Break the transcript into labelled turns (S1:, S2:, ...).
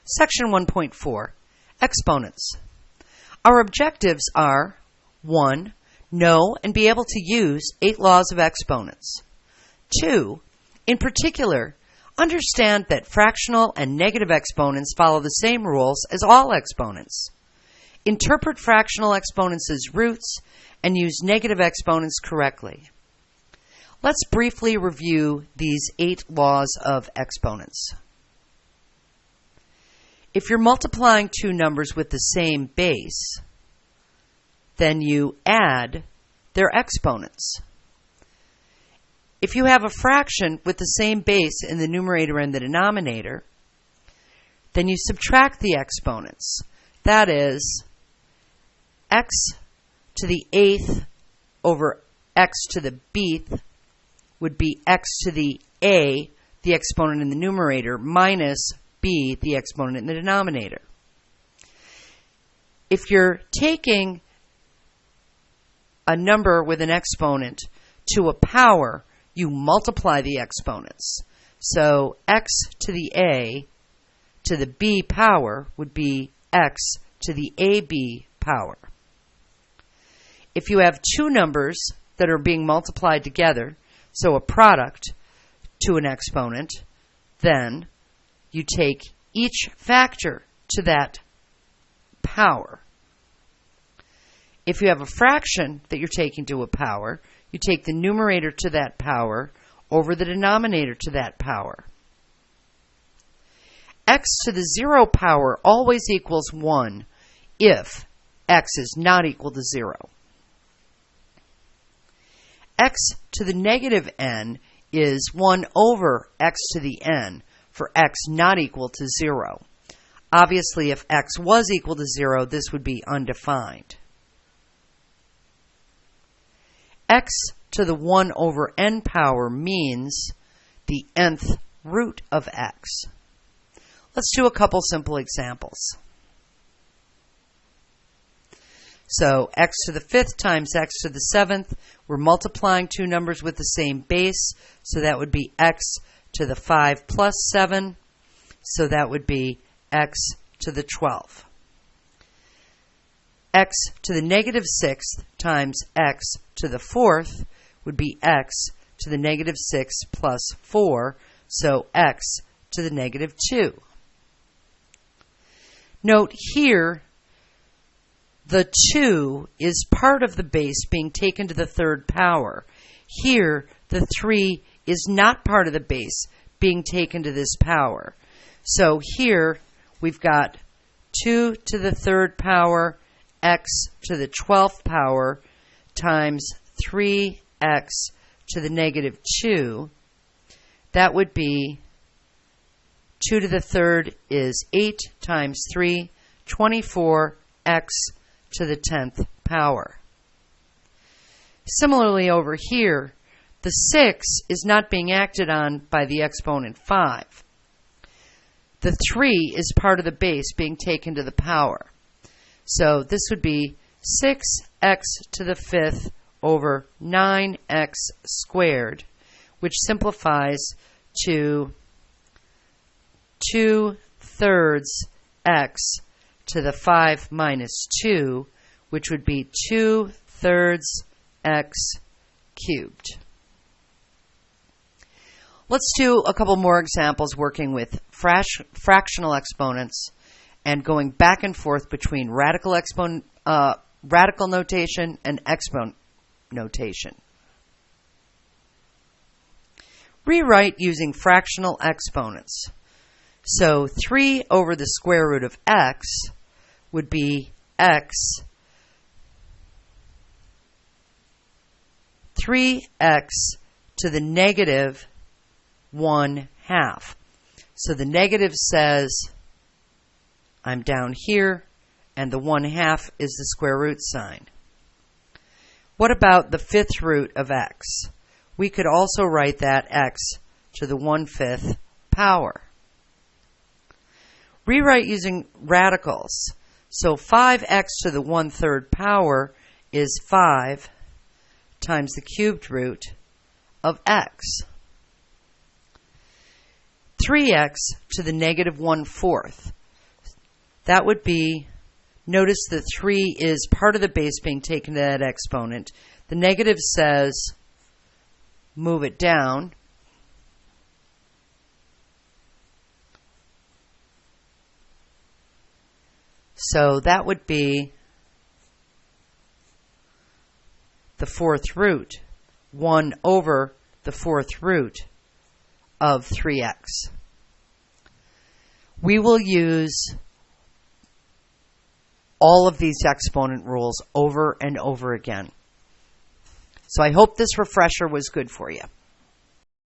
S1: Section 1.4, Exponents. Our objectives are 1. Know and be able to use 8 laws of exponents. 2. In particular, understand that fractional and negative exponents follow the same rules as all exponents. Interpret fractional exponents as roots and use negative exponents correctly. Let's briefly review these 8 laws of exponents. If you're multiplying two numbers with the same base, then you add their exponents. If you have a fraction with the same base in the numerator and the denominator, then you subtract the exponents. That is, x to the 8th over x to the bth would be x to the a, the exponent in the numerator, minus b, the exponent in the denominator. If you're taking a number with an exponent to a power, you multiply the exponents. So x to the a to the b power would be x to the ab power. If you have two numbers that are being multiplied together, so a product to an exponent, then you take each factor to that power. If you have a fraction that you're taking to a power, you take the numerator to that power over the denominator to that power. X to the 0 power always equals 1 if x is not equal to 0. X to the negative n is 1 over x to the n for x not equal to 0. Obviously, if x was equal to 0, this would be undefined. X to the 1 over n power means the nth root of x. Let's do a couple simple examples. So x to the 5th times x to the 7th, we're multiplying two numbers with the same base, so that would be x to the 5 plus 7, so that would be x to the 12. X to the negative 6th times x to the 4th would be x to the negative 6 plus 4, so x to the negative 2. Note here, the 2 is part of the base being taken to the 3rd power. Here, the 3 is not part of the base being taken to this power. So here, we've got 2 to the 3rd power, x to the 12th power, times 3x to the negative 2. That would be 2 to the 3rd is 8 times 3, 24x to the 10th power. Similarly over here, the 6 is not being acted on by the exponent 5. The 3 is part of the base being taken to the power. So this would be 6x to the 5th over 9x squared, which simplifies to 2/3 x to the 5 minus 2, which would be 2/3 x cubed. Let's do a couple more examples working with fractional exponents and going back and forth between radical notation and exponent notation. Rewrite using fractional exponents. So 3 over the square root of x would be x 3x to the negative 1/2. So the negative says I'm down here, and the 1/2 is the square root sign. What about the 5th root of x? We could also write that x to the 1/5 power. Rewrite using radicals. So 5x to the 1/3 power is 5 times the cubed root of x. 3x to the negative 1/4. that would be, notice the 3 is part of the base being taken to that exponent. The negative says move it down. So that would be the 4th root, 1 over the 4th root of 3x. We will use all of these exponent rules over and over again. So I hope this refresher was good for you.